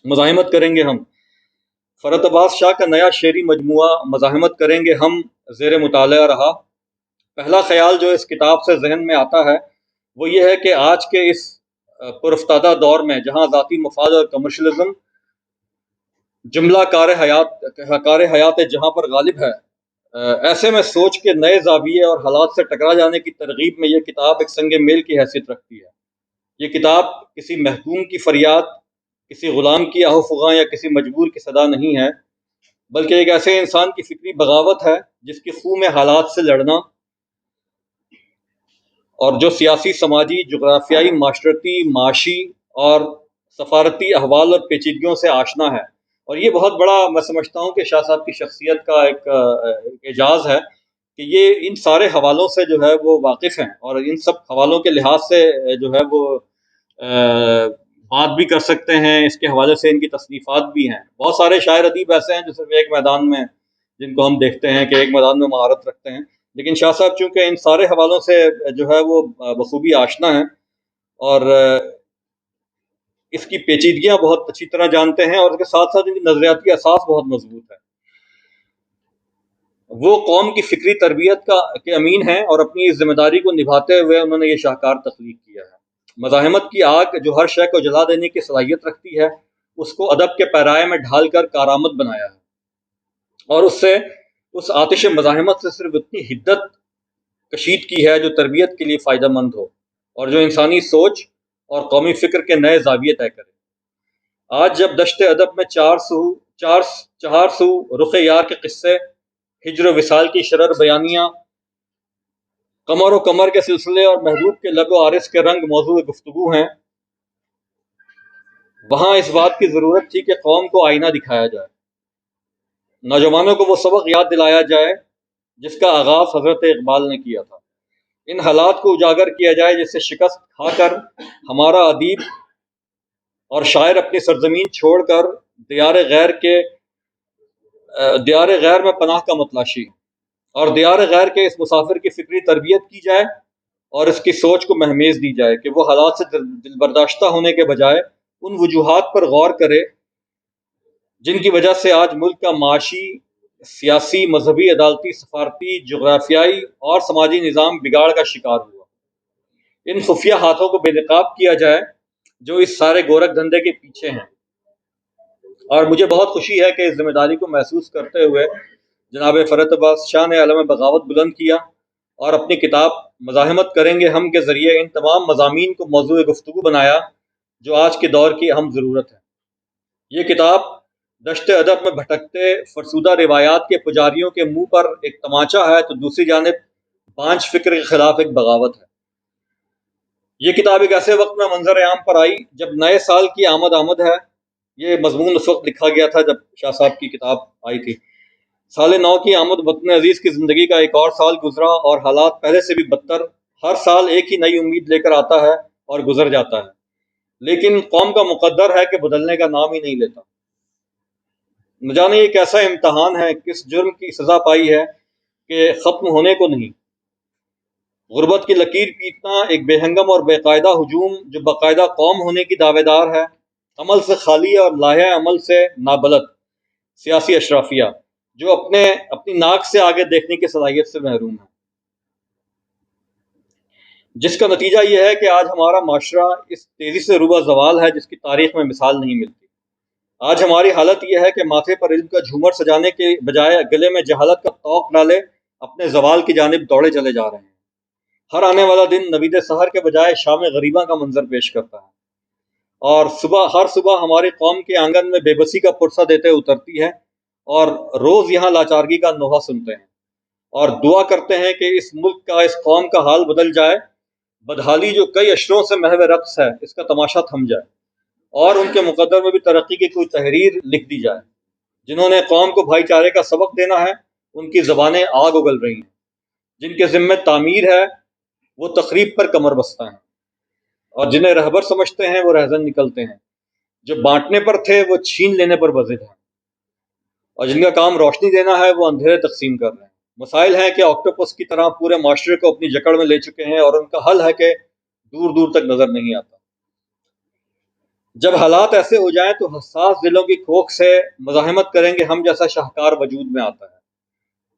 مزاحمت کریں گے ہم۔ فرحت عباس شاہ کا نیا شعری مجموعہ مزاحمت کریں گے ہم زیر مطالعہ رہا۔ پہلا خیال جو اس کتاب سے ذہن میں آتا ہے وہ یہ ہے کہ آج کے اس پرافتادہ دور میں جہاں ذاتی مفاد اور کمرشلزم جملہ کار حیات جہاں پر غالب ہے، ایسے میں سوچ کے نئے زاویے اور حالات سے ٹکرا جانے کی ترغیب میں یہ کتاب ایک سنگ میل کی حیثیت رکھتی ہے۔ یہ کتاب کسی محکوم کی فریاد، کسی غلام کی آہ و فغاں یا کسی مجبور کی صدا نہیں ہے، بلکہ ایک ایسے انسان کی فکری بغاوت ہے جس کی خوں میں حالات سے لڑنا اور جو سیاسی، سماجی، جغرافیائی، معاشرتی، معاشی اور سفارتی احوال اور پیچیدگیوں سے آشنا ہے۔ اور یہ بہت بڑا میں سمجھتا ہوں کہ شاہ صاحب کی شخصیت کا ایک اعجاز ہے کہ یہ ان سارے حوالوں سے جو ہے وہ واقف ہیں، اور ان سب حوالوں کے لحاظ سے جو ہے وہ بات بھی کر سکتے ہیں، اس کے حوالے سے ان کی تصنیفات بھی ہیں۔ بہت سارے شاعر ادیب ایسے ہیں جو صرف ایک میدان میں، جن کو ہم دیکھتے ہیں کہ ایک میدان میں مہارت رکھتے ہیں، لیکن شاہ صاحب چونکہ ان سارے حوالوں سے جو ہے وہ بخوبی آشنا ہیں اور اس کی پیچیدگیاں بہت اچھی طرح جانتے ہیں، اور اس کے ساتھ ساتھ ان کی نظریاتی اساس بہت مضبوط ہے۔ وہ قوم کی فکری تربیت کے امین ہیں، اور اپنی اس ذمہ داری کو نبھاتے ہوئے انہوں نے یہ شاہکار تخلیق کیا ہے۔ مزاحمت کی آگ جو ہر شے کو جلا دینے کی صلاحیت رکھتی ہے، اس کو ادب کے پیرائے میں ڈھال کر کارآمد بنایا ہے، اور اس آتش مزاحمت سے صرف اتنی حدت کشید کی ہے جو تربیت کے لیے فائدہ مند ہو، اور جو انسانی سوچ اور قومی فکر کے نئے زاویے طے کرے۔ آج جب دشت ادب میں چار سو رخ یار کے قصے، ہجر و وصال کی شرر بیانیاں، قمر و قمر کے سلسلے اور محبوب کے لب و عارض کے رنگ موضوع گفتگو ہیں، وہاں اس بات کی ضرورت تھی کہ قوم کو آئینہ دکھایا جائے، نوجوانوں کو وہ سبق یاد دلایا جائے جس کا آغاز حضرت اقبال نے کیا تھا۔ ان حالات کو اجاگر کیا جائے جس سے شکست کھا کر ہمارا ادیب اور شاعر اپنی سرزمین چھوڑ کر دیار غیر میں پناہ کا متلاشی، اور دیار غیر کے اس مسافر کی فکری تربیت کی جائے اور اس کی سوچ کو مہمیز دی جائے کہ وہ حالات سے دل برداشتہ ہونے کے بجائے ان وجوہات پر غور کرے جن کی وجہ سے آج ملک کا معاشی، سیاسی، مذہبی، عدالتی، سفارتی، جغرافیائی اور سماجی نظام بگاڑ کا شکار ہوا۔ ان خفیہ ہاتھوں کو بے نقاب کیا جائے جو اس سارے گورکھ دھندے کے پیچھے ہیں، اور مجھے بہت خوشی ہے کہ اس ذمہ داری کو محسوس کرتے ہوئے جناب فرحت عباس شاہ نے علم بغاوت بلند کیا اور اپنی کتاب مزاحمت کریں گے ہم کے ذریعے ان تمام مضامین کو موضوع گفتگو بنایا جو آج کے دور کی اہم ضرورت ہے۔ یہ کتاب دشت ادب میں بھٹکتے فرسودہ روایات کے پجاریوں کے منہ پر ایک تماچا ہے تو دوسری جانب بانچ فکر کے خلاف ایک بغاوت ہے۔ یہ کتاب ایک ایسے وقت میں منظر عام پر آئی جب نئے سال کی آمد ہے۔ یہ مضمون اس وقت لکھا گیا تھا جب شاہ صاحب کی کتاب آئی تھی۔ سال نو کی آمد، وطن عزیز کی زندگی کا ایک اور سال گزرا اور حالات پہلے سے بھی بدتر۔ ہر سال ایک ہی نئی امید لے کر آتا ہے اور گزر جاتا ہے، لیکن قوم کا مقدر ہے کہ بدلنے کا نام ہی نہیں لیتا۔ نہ جانے یہ کیسا امتحان ہے، کس جرم کی سزا پائی ہے کہ ختم ہونے کو نہیں۔ غربت کی لکیر پیٹنا، ایک بے ہنگم اور بے قاعدہ ہجوم جو باقاعدہ قوم ہونے کی دعوے دار ہے، عمل سے خالی اور لاہے عمل سے نابلد سیاسی اشرافیہ جو اپنی ناک سے آگے دیکھنے کی صلاحیت سے محروم ہے، جس کا نتیجہ یہ ہے کہ آج ہمارا معاشرہ اس تیزی سے روبہ زوال ہے جس کی تاریخ میں مثال نہیں ملتی۔ آج ہماری حالت یہ ہے کہ ماتھے پر علم کا جھومر سجانے کے بجائے گلے میں جہالت کا طوق ڈالے اپنے زوال کی جانب دوڑے چلے جا رہے ہیں۔ ہر آنے والا دن نوید سحر کے بجائے شام غریباں کا منظر پیش کرتا ہے، اور ہر صبح ہماری قوم کے آنگن میں بے بسی کا پرسہ دیتے اترتی ہے، اور روز یہاں لاچارگی کا نوحہ سنتے ہیں اور دعا کرتے ہیں کہ اس ملک کا، اس قوم کا حال بدل جائے، بدحالی جو کئی اشروں سے محو رقص ہے اس کا تماشا تھم جائے، اور ان کے مقدر میں بھی ترقی کی کوئی تحریر لکھ دی جائے۔ جنہوں نے قوم کو بھائی چارے کا سبق دینا ہے ان کی زبانیں آگ اگل رہی ہیں، جن کے ذمہ تعمیر ہے وہ تخریب پر کمر بستہ ہیں، اور جنہیں رہبر سمجھتے ہیں وہ رہزن نکلتے ہیں، جو بانٹنے پر تھے وہ چھین لینے پر بضد ہیں، اور جن کا کام روشنی دینا ہے وہ اندھیرے تقسیم کر رہے ہیں۔ مسائل ہیں کہ آکٹوپس کی طرح پورے معاشرے کو اپنی جکڑ میں لے چکے ہیں، اور ان کا حل ہے کہ دور دور تک نظر نہیں آتا۔ جب حالات ایسے ہو جائیں تو حساس دلوں کی کوکھ سے مزاحمت کریں گے ہم جیسا شاہکار وجود میں آتا ہے،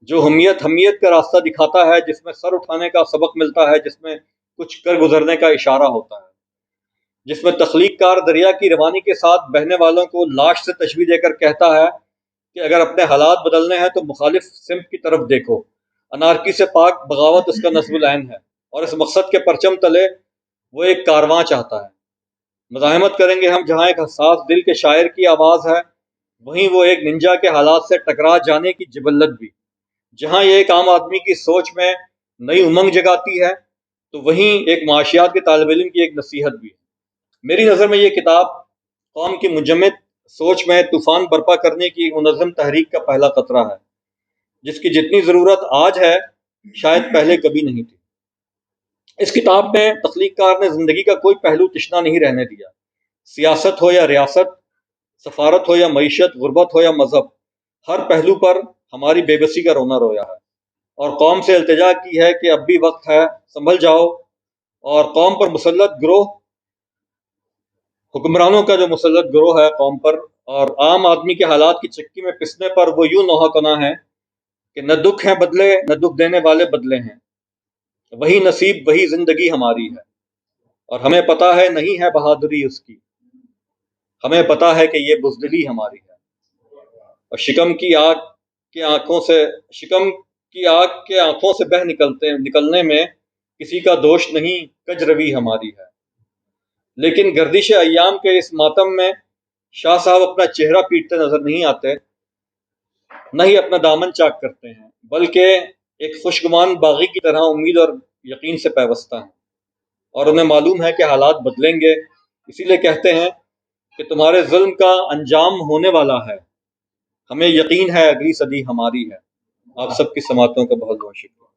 جو حمیت کا راستہ دکھاتا ہے، جس میں سر اٹھانے کا سبق ملتا ہے، جس میں کچھ کر گزرنے کا اشارہ ہوتا ہے، جس میں تخلیق کار دریا کی روانی کے ساتھ بہنے والوں کو لاش سے تشبیہ دے کر کہتا ہے کہ اگر اپنے حالات بدلنے ہیں تو مخالف سمت کی طرف دیکھو۔ انارکی سے پاک بغاوت اس کا نصب العین ہے، اور اس مقصد کے پرچم تلے وہ ایک کارواں چاہتا ہے۔ مزاحمت کریں گے ہم جہاں ایک حساس دل کے شاعر کی آواز ہے، وہیں وہ ایک ننجا کے حالات سے ٹکرا جانے کی جبلت بھی۔ جہاں یہ ایک عام آدمی کی سوچ میں نئی امنگ جگاتی ہے، تو وہیں ایک معاشیات کے طالب علم کی ایک نصیحت بھی ہے۔ میری نظر میں یہ کتاب قوم کی مجمد سوچ میں طوفان برپا کرنے کی ایک منظم تحریک کا پہلا قطرہ ہے، جس کی جتنی ضرورت آج ہے شاید پہلے کبھی نہیں تھی۔ اس کتاب میں تخلیق کار نے زندگی کا کوئی پہلو تشنا نہیں رہنے دیا۔ سیاست ہو یا ریاست، سفارت ہو یا معیشت، غربت ہو یا مذہب، ہر پہلو پر ہماری بے بسی کا رونا رویا ہے، اور قوم سے التجا کی ہے کہ اب بھی وقت ہے، سنبھل جاؤ۔ اور قوم پر مسلط گروہ، حکمرانوں کا جو مسلط گروہ ہے قوم پر، اور عام آدمی کے حالات کی چکی میں پسنے پر وہ یوں نوحہ کنا ہے کہ نہ دکھ ہیں بدلے، نہ دکھ دینے والے بدلے ہیں، وہی نصیب وہی زندگی ہماری ہے، اور ہمیں پتہ ہے نہیں ہے بہادری اس کی، ہمیں پتہ ہے کہ یہ بزدلی ہماری ہے۔ اور شکم کی آگ کے آنکھوں سے بہہ نکلنے میں کسی کا دوش نہیں، کج روی ہماری ہے۔ لیکن گردش ایام کے اس ماتم میں شاہ صاحب اپنا چہرہ پیٹتے نظر نہیں آتے، نہ ہی اپنا دامن چاک کرتے ہیں، بلکہ ایک خوشگمان باغی کی طرح امید اور یقین سے پیوستہ ہیں، اور انہیں معلوم ہے کہ حالات بدلیں گے، اسی لیے کہتے ہیں کہ تمہارے ظلم کا انجام ہونے والا ہے، ہمیں یقین ہے اگلی صدی ہماری ہے۔ آپ سب کی سماعتوں کا بہت بہت شکریہ۔